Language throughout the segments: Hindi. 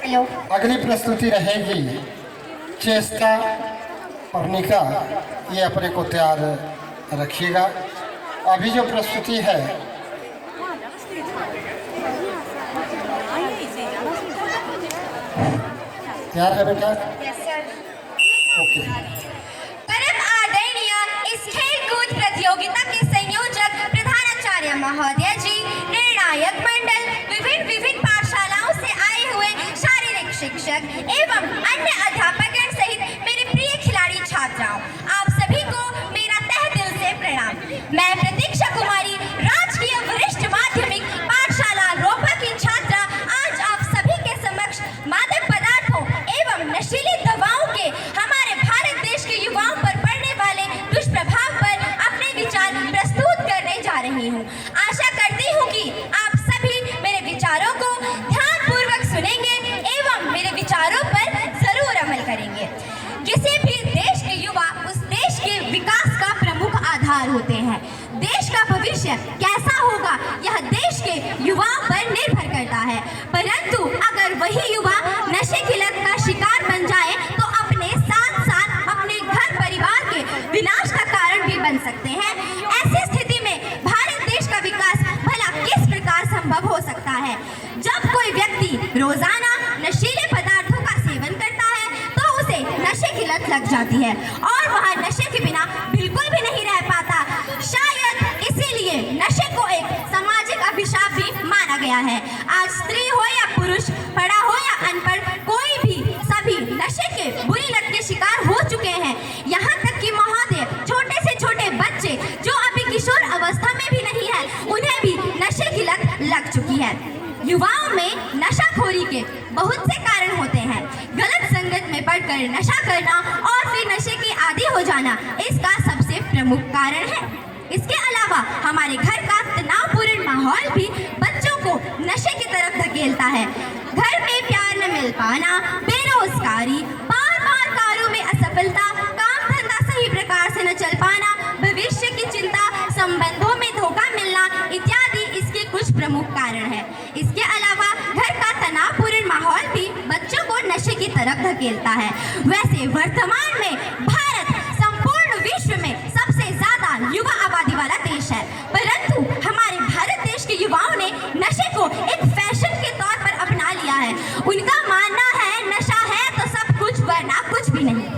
अगली प्रस्तुति रहेगी चेष्टा और निका। ये अपने को तैयार रखिएगा। अभी जो प्रस्तुति है तैयार है बेटा? ओके। परम आदरणीय इस खेल कूद प्रतियोगिता के संयोजक प्रधानाचार्य महोदय जी, निर्णायक मंडल, विभिन्न पाठशालाओं से आए हुए शारीरिक शिक्षक एवं अन्य अध्यापकगण सहित मेरे प्रिय खिलाड़ी छात्राओं, आप सभी को मेरा तहे दिल से प्रणाम। मैं प्रतीक्षा कुमारी, राजकीय वरिष्ठ माध्यमिक पाठशाला रोपा की छात्रा, आज आप सभी के समक्ष मादक पदार्थों एवं नशीली दवाओं के हमारे भारत देश के युवाओं पर पड़ने वाले दुष्प्रभाव पर अपने विचार प्रस्तुत करने जा रही हूँ। आशा करती हूँ कि आप सभी मेरे विचारों को ध्यानपूर्वक सुनेंगे एवं मेरे विचारों पर जरूर अमल करेंगे। किसी भी देश के युवा उस देश के विकास का प्रमुख आधार होते हैं। देश का भविष्य कैसा होगा यह देश के युवाओं पर निर्भर करता है, परंतु अगर वही युवा नशे की लत का शिकार बन जाए तो अपने साथ साथ अपने घर परिवार के विनाश का कारण भी बन सकते हैं। ऐसी स्थिति में भारत देश का विकास भला किस प्रकार संभव हो सकता है? जब कोई व्यक्ति रोजाना नशीले पदार्थों का सेवन करता है तो उसे नशे की लत लग जाती है और वह नशे के बिना बिल्कुल भी नहीं रह पाता। शायद इसीलिए नशे को एक सामाजिक अभिशाप भी माना गया है। आज स्त्री हो या पुरुष, पढ़ा हो या अनपढ़, कोई भी सभी नशे के बुरी लत के शिकार हो चुके हैं। यहाँ तक कि महोदय, छोटे से छोटे बच्चे जो अभी किशोर अवस्था में भी नहीं है, उन्हें भी नशे की लत लग चुकी है। युवाओं में नशाखोरी के बहुत से कारण होते हैं। गलत संगत में पड़कर नशा करना और फिर नशे के आदी हो जाना इसका सबसे प्रमुख कारण है। इसके अलावा हमारे घर का तनावपूर्ण माहौल भी बच्चों को नशे की तरफ धकेलता है। घर में प्यार न मिल पाना, बेरोजगारी, बार कार्यों में असफलता, काम धंधा सही प्रकार से न चल पाना, भविष्य की चिंता, संबंधों में धोखा मिलना इत्यादि इसके कुछ प्रमुख कारण है। इसके अलावा घर का तनावपूर्ण माहौल भी बच्चों को नशे की तरफ धकेलता है। वैसे वर्तमान में भारत संपूर्ण विश्व में सबसे ज्यादा युवा आबादी वाला देश है, परंतु हमारे भारत देश के युवाओं ने नशे को एक फैशन के तौर पर अपना लिया है। उनका मानना है नशा है तो सब कुछ वरना कुछ भी नहीं।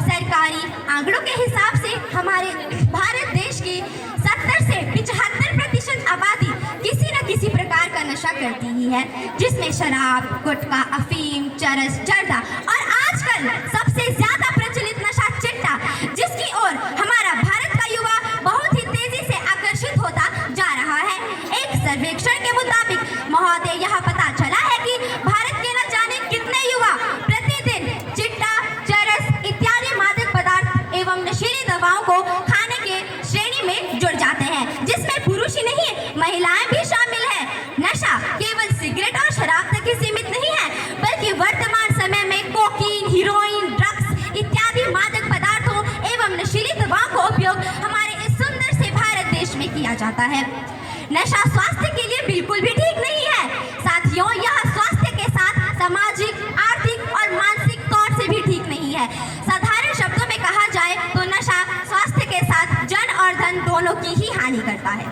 सरकारी आंकड़ों के हिसाब से हमारे भारत देश की 70 से 75% आबादी किसी न किसी प्रकार का नशा करती ही है, जिसमें शराब, गुटखा, अफीम, चरस, जर्दा और आजकल सबसे ज्यादा प्रचलित नशा चिट्टा, जिसकी ओर हमारा भारत का युवा बहुत ही तेजी से आकर्षित होता जा रहा है। एक सर्वेक्षण के मुताबिक महोदय यह पता चला है कि भारत के न जाने कितने युवा प्रतिदिन चिट्टा, चरस इत्यादि मादक पदार्थ एवं नशीली दवाओं को खाने के श्रेणी में जुड़ जाते हैं, जिसमें पुरुष ही नहीं महिलाएं भी शामिल है। नशा केवल सिगरेट और शराब तक ही सीमित नहीं है, बल्कि वर्तमान समय में कोकीन, हीरोइन, ड्रग्स इत्यादि मादक पदार्थों एवं नशीली दवाओं का उपयोग हमारे इस सुंदर से भारत देश में किया जाता है। नशा स्वास्थ्य के लिए बिल्कुल भी ठीक नहीं है। साथियों, यह स्वास्थ्य के साथ सामाजिक, आर्थिक और मानसिक तौर से भी ठीक नहीं है। साधारण शब्दों में कहा जाए तो नशा स्वास्थ्य के साथ जन और धन दोनों की ही हानि करता है।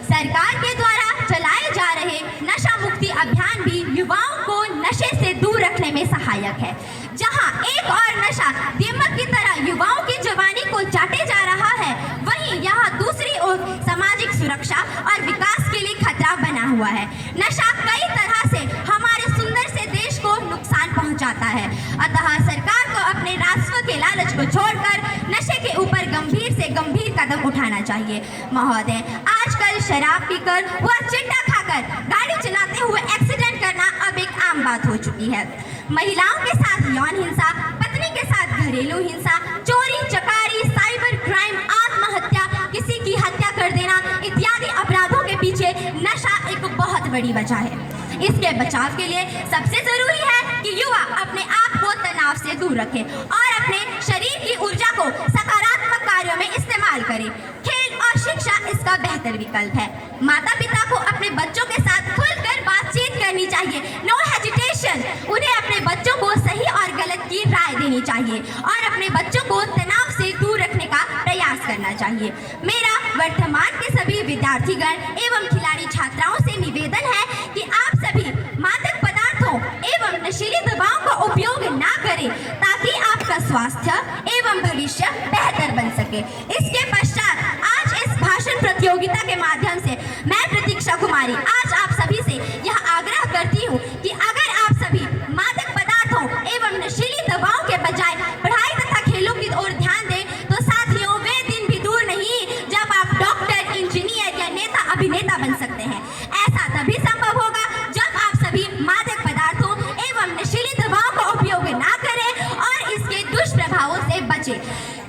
सरकार के द्वारा चलाए जा रहे नशा मुक्ति अभियान भी युवाओं को नशे से दूर रखने में सहायक है। जहां एक और नशा दीमक की तरह युवाओं की जवानी को चाटे जा रहा है, वहीं यहाँ दूसरी ओर सामाजिक सुरक्षा और विकास के लिए खतरा बना हुआ है। नशा कई तरह से हमारे सुंदर से देश को नुकसान पहुंचाता है। अतः सरकार को अपने राजस्व के लालच को छोड़कर नशे के ऊपर गंभीर से गंभीर कदम उठाना चाहिए। महोदय, आजकल शराब पीकर व चिट्टा खाकर गाड़ी चलाते हुए एक्सीडेंट करना अब एक आम बात हो चुकी है। महिलाओं के साथ यौन हिंसा, पत्नी के साथ घरेलू हिंसा, चोरी चकारी, साइबर क्राइम, आत्महत्या, किसी की हत्या कर देना इत्यादि अपराधों के पीछे नशा एक बहुत बड़ी वजह है। इसके बचाव के लिए सबसे जरूरी है कि युवा अपने आप को तनाव से दूर रखे और अपने शरीर की ऊर्जा को सकारात्मक कार्यों में इस्तेमाल करे। खेल और शिक्षा इसका बेहतर विकल्प है। माता पिता को अपने बच्चों के साथ खुलकर बातचीत करनी चाहिए। No hesitation. उन्हें अपने बच्चों को सही और गलत की राय देनी चाहिए और अपने बच्चों को तनाव से दूर रखने का प्रयास करना चाहिए। मेरा वर्तमान के सभी विद्यार्थीगण एवं खिलाड़ी छात्राओं से निवेदन है कि आप सभी मादक पदार्थों एवं नशीली दवाओं का उपयोग ना करें ताकि आपका स्वास्थ्य एवं भविष्य बेहतर बन सके। इसके पश्चात आज इस भाषण प्रतियोगिता के माध्यम से मैं प्रतीक्षा कुमारी आज आप सभी से यह आग्रह करती हूँ कि अगर आप सभी मादक पदार्थों एवं नशीली दवाओं के बजाय पढ़ाई तथा खेलों की ओर ध्यान दें तो साथियों वे दिन भी दूर नहीं जब आप डॉक्टर, इंजीनियर या नेता अभिनेता बन सकते हैं। ऐसा तभी संभव होगा जब आप सभी मादक पदार्थों एवं नशीली दवाओं का उपयोग ना करें और इसके दुष्प्रभावों से बचें।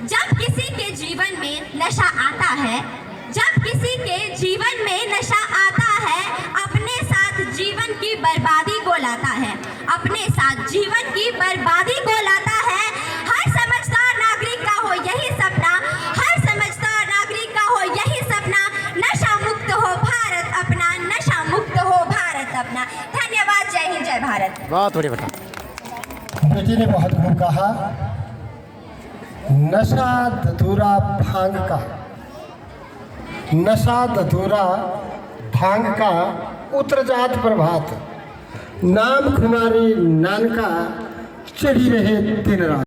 जब किसी के जीवन में नशा आता है, जब किसी के जीवन में नशा आता है, अपने साथ जीवन की बर्बादी को लाता है, अपने साथ जीवन की बर्बादी को लाता है। हर समझदार नागरिक का हो यही सपना, हर समझदार नागरिक का हो यही सपना, नशा मुक्त हो भारत अपना, नशा मुक्त हो भारत अपना। धन्यवाद। जय हिंद, जय भारत। बहुत बढ़िया बेटा। बेटी ने बहुत खूब कहा, नशा धतूरा भांग का, नशा धतूरा भांग का उतर जात प्रभात, नाम खुमारी नानका चढ़ी रहे दिन रात।